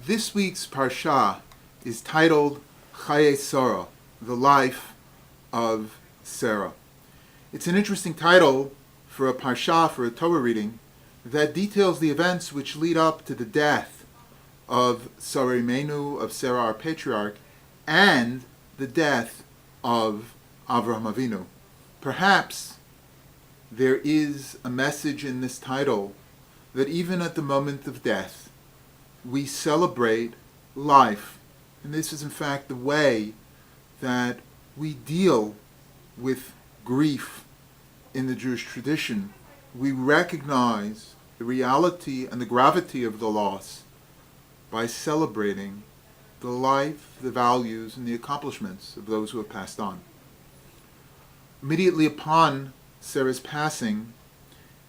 This week's Parsha is titled Chayei, the life of Sarah. It's an interesting title for a Parsha, for a Torah reading, that details the events which lead up to the death of Sarah Imenu, of Sarah our patriarch, and the death of Avraham Avinu. Perhaps there is a message in this title that even at the moment of death, we celebrate life. And this is in fact the way that we deal with grief in the Jewish tradition. We recognize the reality and the gravity of the loss by celebrating the life, the values, and the accomplishments of those who have passed on. Immediately upon Sarah's passing,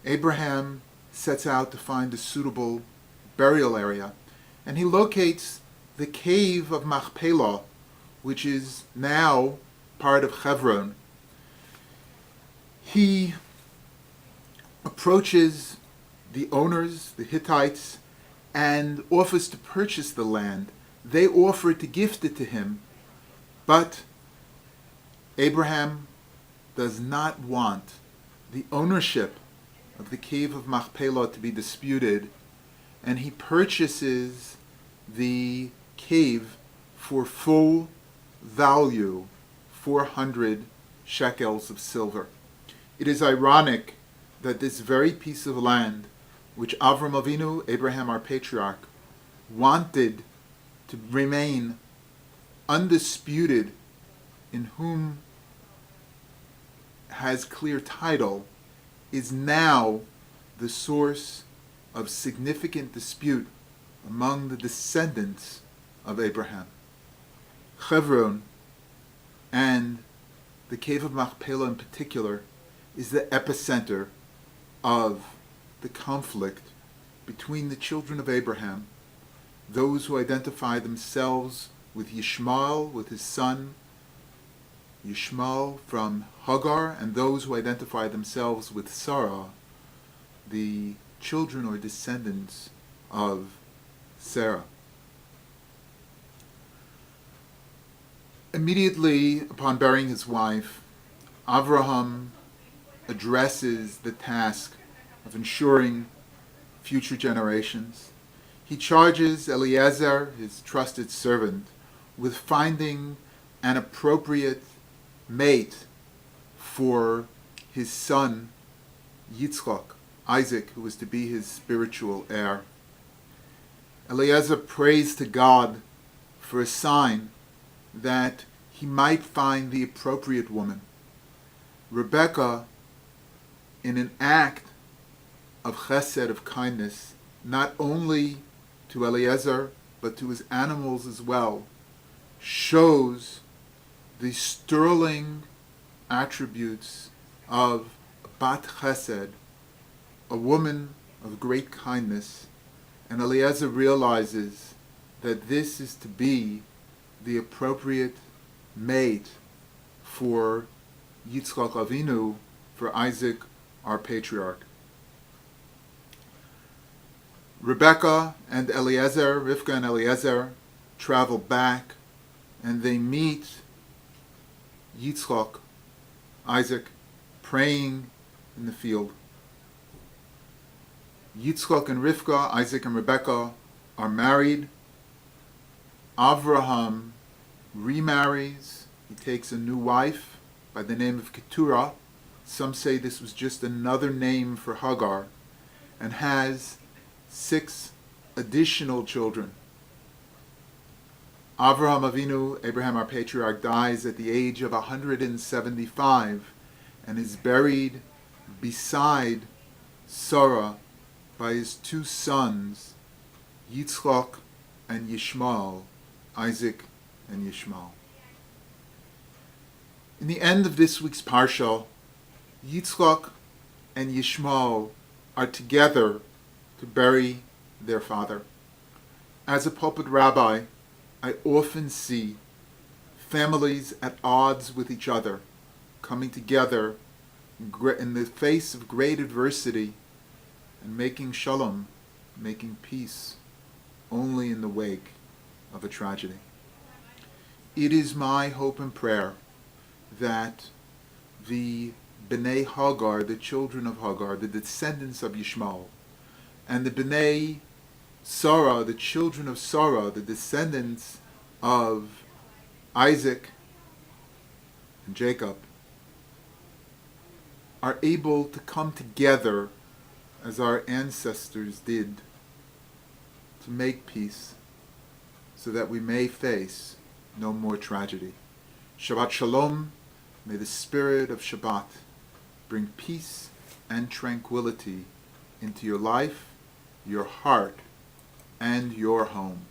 Abraham sets out to find a suitable burial area, and he locates the cave of Machpelah, which is now part of Hebron. He approaches the owners, the Hittites, and offers to purchase the land. They offer to gift it to him, but Abraham does not want the ownership of the cave of Machpelah to be disputed, and he purchases the cave for full value, 400 shekels of silver. It is ironic that this very piece of land, which Avram Avinu, Abraham our patriarch, wanted to remain undisputed, in whom has clear title, is now the source of significant dispute among the descendants of Abraham. Hebron, and the cave of Machpelah in particular, is the epicenter of the conflict between the children of Abraham, those who identify themselves with Yishmael, with his son Yishmael from Hagar, and those who identify themselves with Sarah, the children or descendants of Sarah. Immediately upon burying his wife, Avraham addresses the task of ensuring future generations. He charges Eliezer, his trusted servant, with finding an appropriate mate for his son Yitzchak, Isaac, who was to be his spiritual heir. Eliezer prays to God for a sign that he might find the appropriate woman. Rebecca, in an act of chesed, of kindness, not only to Eliezer, but to his animals as well, shows the sterling attributes of bat chesed, a woman of great kindness. And Eliezer realizes that this is to be the appropriate mate for Yitzchak Avinu, for Isaac, our patriarch. Rebecca and Eliezer, Rivka and Eliezer, travel back, and they meet Yitzchak, Isaac, praying in the field. Yitzchak and Rivka, Isaac and Rebecca, are married. Avraham remarries. He takes a new wife by the name of Keturah. Some say this was just another name for Hagar, and has 6 additional children. Avraham Avinu, Abraham our patriarch, dies at the age of 175 and is buried beside Sarah by his 2 sons, Yitzchak and Yishmael, Isaac and Yishmael. In the end of this week's Parsha, Yitzchak and Yishmael are together to bury their father. As a pulpit rabbi, I often see families at odds with each other coming together in the face of great adversity and making shalom, making peace only in the wake of a tragedy. It is my hope and prayer that the Bnei Hagar, the children of Hagar, the descendants of Yishmael, and the Bnei Sarah, the children of Sarah, the descendants of Isaac and Jacob, are able to come together as our ancestors did to make peace so that we may face no more tragedy. Shabbat Shalom. May the spirit of Shabbat bring peace and tranquility into your life, your heart, and your home.